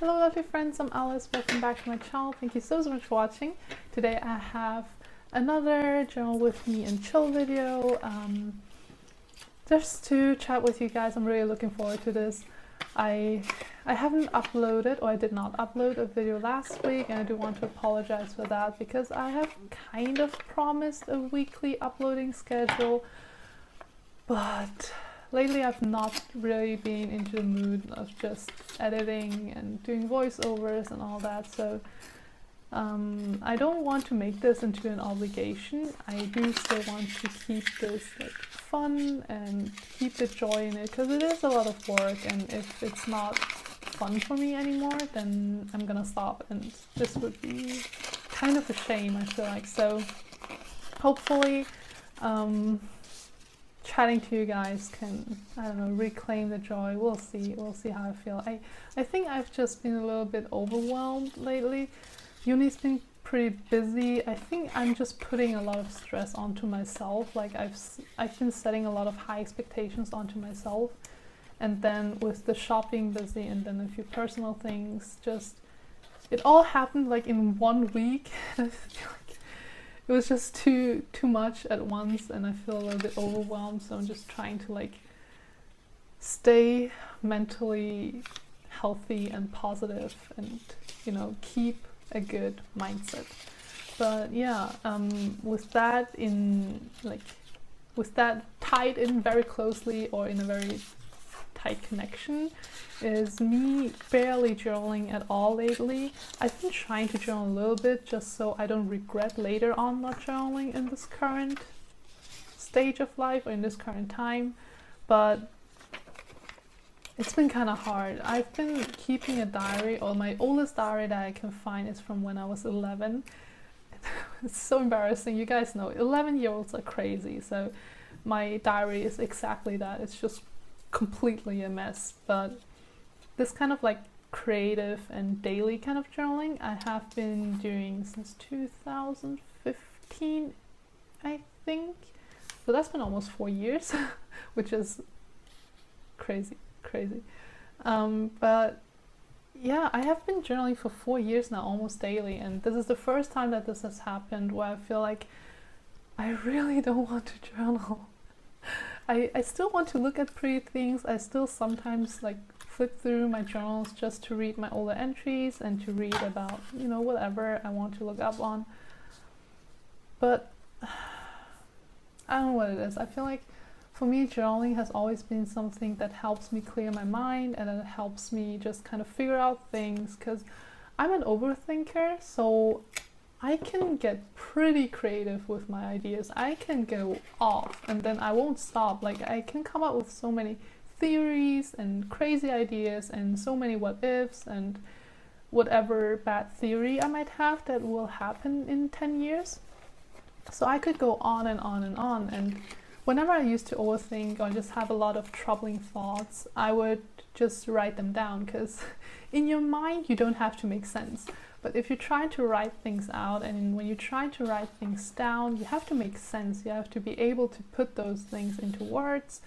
Hello lovely friends, I'm Alice, welcome back to my channel. Thank you so much for watching. Today I have another journal with me and chill video, just to chat with you guys. I'm really looking forward to this. I haven't uploaded, or I did not upload a video last week, and I do want to apologize for that because I have kind of promised a weekly uploading schedule, but lately I've not really been into the mood of just editing and doing voiceovers and all that, so I don't want to make this into an obligation. I do still want to keep this like fun and keep the joy in it, because it is a lot of work, and if it's not fun for me anymore, then I'm gonna stop, and this would be kind of a shame, I feel like. So hopefully chatting to you guys can, I don't know, reclaim the joy. We'll see how I feel. I think I've just been a little bit overwhelmed lately. Uni's been pretty busy. I think I'm just putting a lot of stress onto myself. Like I've been setting a lot of high expectations onto myself, and then with the shop being busy and then a few personal things, just it all happened like in 1 week. I feel like it was just too much at once, and I feel a little bit overwhelmed, so I'm just trying to like stay mentally healthy and positive and, you know, keep a good mindset. But yeah, with that tied in very closely, or in a very tight connection, is me barely journaling at all lately. I've been trying to journal a little bit just so I don't regret later on not journaling in this current stage of life or in this current time, but it's been kind of hard. I've been keeping a diary, or my oldest diary that I can find is from when I was 11. It's so embarrassing. You guys know 11-year-olds are crazy, so my diary is exactly that. It's just completely a mess. But this kind of like creative and daily kind of journaling I have been doing since 2015, I think. So that's been almost 4 years, which is crazy. But yeah, I have been journaling for 4 years now, almost daily, and this is the first time that this has happened where I feel like I really don't want to journal. I still want to look at pretty things. I still sometimes like flip through my journals just to read my older entries and to read about, you know, whatever I want to look up on. But I don't know what it is. I feel like for me, journaling has always been something that helps me clear my mind, and that helps me just kind of figure out things, because I'm an overthinker, so I can get pretty creative with my ideas. I can go off and then I won't stop. Like I can come up with so many theories and crazy ideas and so many what ifs and whatever bad theory I might have that will happen in 10 years. So I could go on and on and on, and whenever I used to overthink or just have a lot of troubling thoughts, I would just write them down, because in your mind you don't have to make sense. But if you try to write things out, and when you try to write things down, you have to make sense. You have to be able to put those things into words,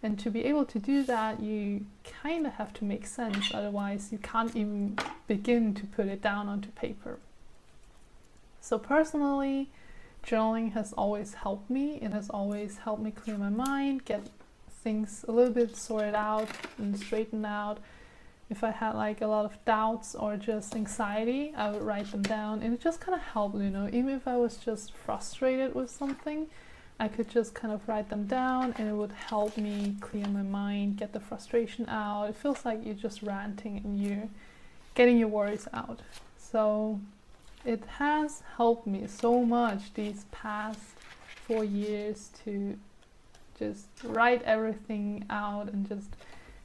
and to be able to do that, you kind of have to make sense. Otherwise, you can't even begin to put it down onto paper. So personally, journaling has always helped me. It has always helped me clear my mind, get things a little bit sorted out and straightened out. If I had like a lot of doubts or just anxiety, I would write them down, and it just kind of helped, you know. Even if I was just frustrated with something, I could just kind of write them down, and it would help me clear my mind, get the frustration out. It feels like you're just ranting and you're getting your worries out. So it has helped me so much these past 4 years to just write everything out and just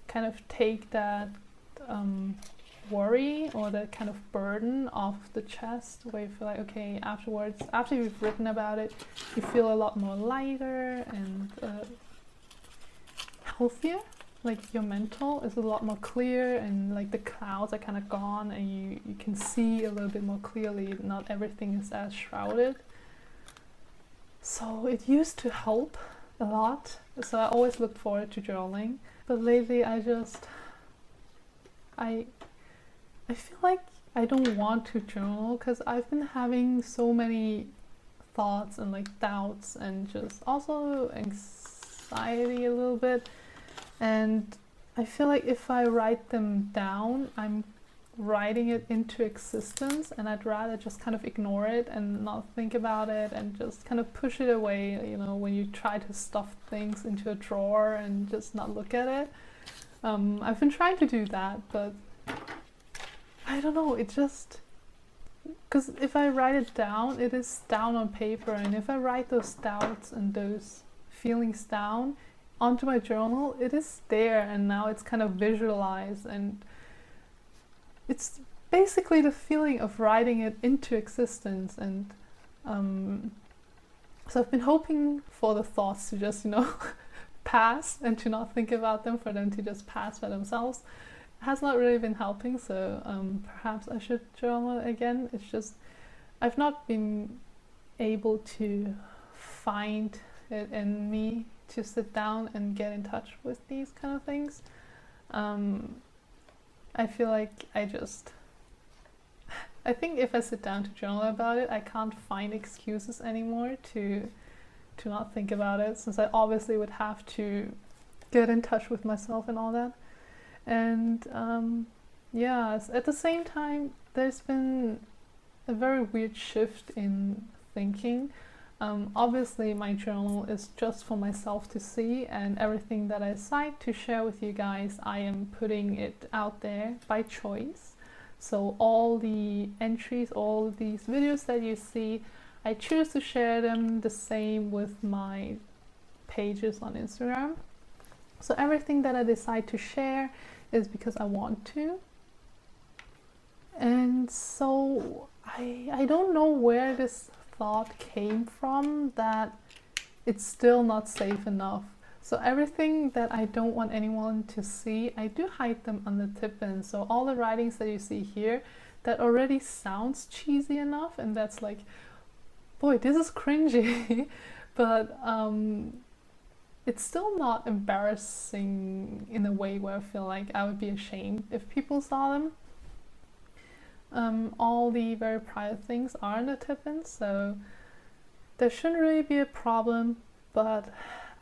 kind of take that worry or that kind of burden off the chest, where you feel like, okay, afterwards, after you've written about it, you feel a lot more lighter and healthier. Like your mental is a lot more clear, and like the clouds are kind of gone, and you can see a little bit more clearly. Not everything is as shrouded. So it used to help a lot, so I always looked forward to journaling. But lately I I feel like I don't want to journal because I've been having so many thoughts and like doubts and just also anxiety a little bit, and I feel like if I write them down, I'm writing it into existence, and I'd rather just kind of ignore it and not think about it and just kind of push it away, you know, when you try to stuff things into a drawer and just not look at it. I've been trying to do that, but I don't know, it just, because if I write it down, it is down on paper, and if I write those doubts and those feelings down onto my journal, it is there, and now it's kind of visualized, and it's basically the feeling of writing it into existence. And so I've been hoping for the thoughts to just, you know, pass and to not think about them, for them to just pass by themselves. It has not really been helping, so perhaps I should journal again. It's just I've not been able to find it in me to sit down and get in touch with these kind of things. I feel like I think if I sit down to journal about it, I can't find excuses anymore to not think about it, since I obviously would have to get in touch with myself and all that. And yeah, at the same time, there's been a very weird shift in thinking. Obviously my journal is just for myself to see, and everything that I decide to share with you guys, I am putting it out there by choice. So all the entries, all these videos that you see, I choose to share them the same with my pages on Instagram. So everything that I decide to share is because I want to. And so I don't know where this thought came from that it's still not safe enough. So everything that I don't want anyone to see, I do hide them on the tip-in. So all the writings that you see here, that already sounds cheesy enough, and that's like, boy, this is cringy, but it's still not embarrassing in a way where I feel like I would be ashamed if people saw them. All the very private things are in the tip-in, so there shouldn't really be a problem, but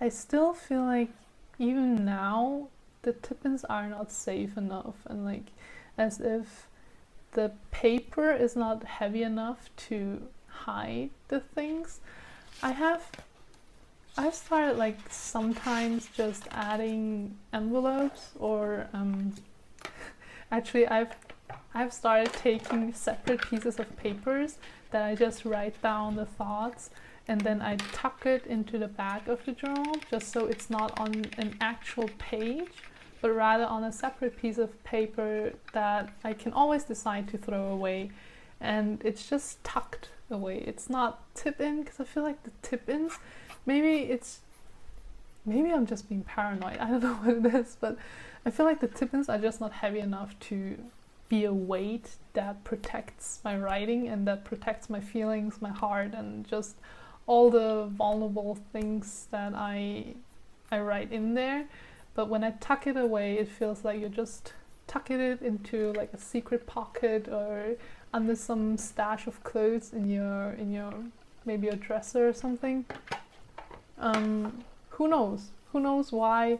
I still feel like even now the tip-ins are not safe enough, and like as if the paper is not heavy enough to hide the things. I've started like sometimes just adding envelopes, or actually I've started taking separate pieces of papers that I just write down the thoughts, and then I tuck it into the back of the journal, just so it's not on an actual page, but rather on a separate piece of paper that I can always decide to throw away, and it's just tucked away. It's not tip-in, because I feel like the tip-ins, maybe I'm just being paranoid, I don't know what it is, but I feel like the tip-ins are just not heavy enough to be a weight that protects my writing and that protects my feelings, my heart, and just all the vulnerable things that I write in there. But when I tuck it away, it feels like you're just tucking it into like a secret pocket or under some stash of clothes in your maybe a dresser or something. Who knows why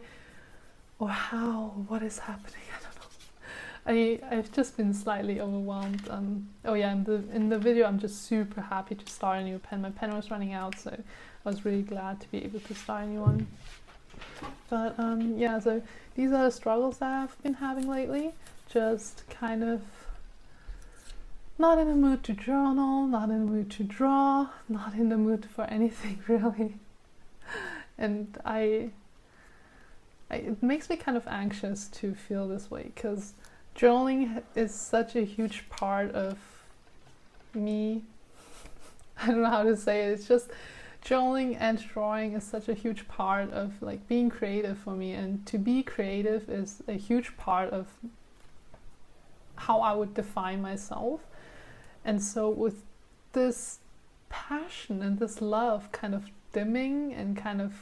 or how, what is happening, I don't know. I've just been slightly overwhelmed. Oh yeah, in the video I'm just super happy to start a new pen. My pen was running out, so I was really glad to be able to start a new one. But yeah, so these are the struggles that I've been having lately. Just kind of not in the mood to journal, not in the mood to draw, not in the mood for anything really. And it makes me kind of anxious to feel this way, because journaling is such a huge part of me. I don't know how to say it. It's just journaling and drawing is such a huge part of like being creative for me, and to be creative is a huge part of how I would define myself. And so with this passion and this love kind of dimming and kind of,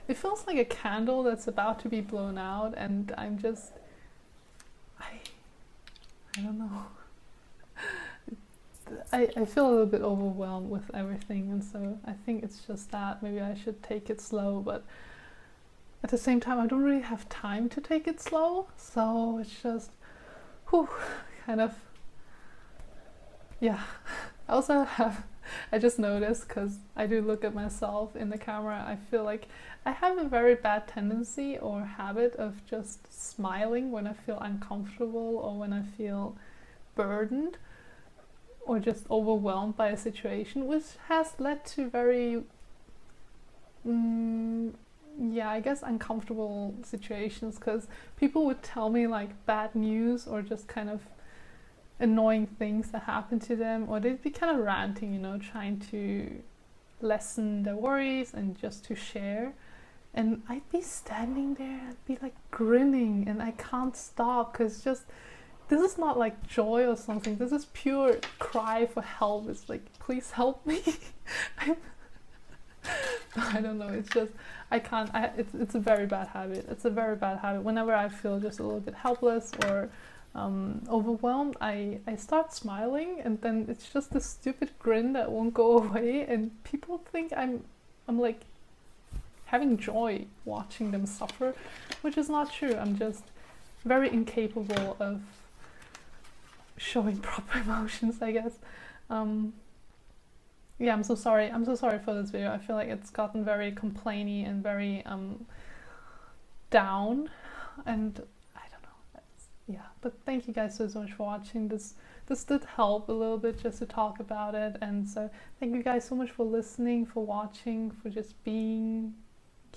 it feels like a candle that's about to be blown out, and I don't know. I feel a little bit overwhelmed with everything, and so I think it's just that maybe I should take it slow, but at the same time I don't really have time to take it slow, so it's just whew, kind of, yeah. I also have, I just noticed, because I do look at myself in the camera, I feel like I have a very bad tendency or habit of just smiling when I feel uncomfortable or when I feel burdened or just overwhelmed by a situation, which has led to very, yeah, I guess uncomfortable situations, because people would tell me like bad news or just kind of annoying things that happen to them, or they'd be kind of ranting, you know, trying to lessen their worries and just to share. And I'd be standing there, I'd be like grinning, and I can't stop, because just this is not like joy or something, this is pure cry for help. It's like, please help me. I don't know, it's just, I can't, it's a very bad habit. It's a very bad habit. Whenever I feel just a little bit helpless or overwhelmed, I start smiling, and then it's just this stupid grin that won't go away, and people think I'm like having joy watching them suffer, which is not true. I'm just very incapable of showing proper emotions, I guess. Yeah, I'm so sorry for this video. I feel like it's gotten very complainy and very down, and I don't know, yeah, but thank you guys so much for watching. This did help a little bit just to talk about it, and so thank you guys so much for listening, for watching, for just being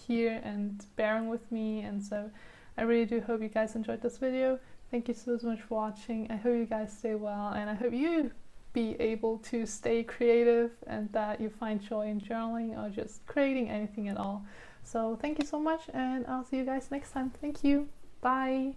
here and bearing with me. And so I really do hope you guys enjoyed this video. Thank you so much for watching. I hope you guys stay well, and I hope you be able to stay creative and that you find joy in journaling or just creating anything at all. So thank you so much, and I'll see you guys next time. Thank you. Bye.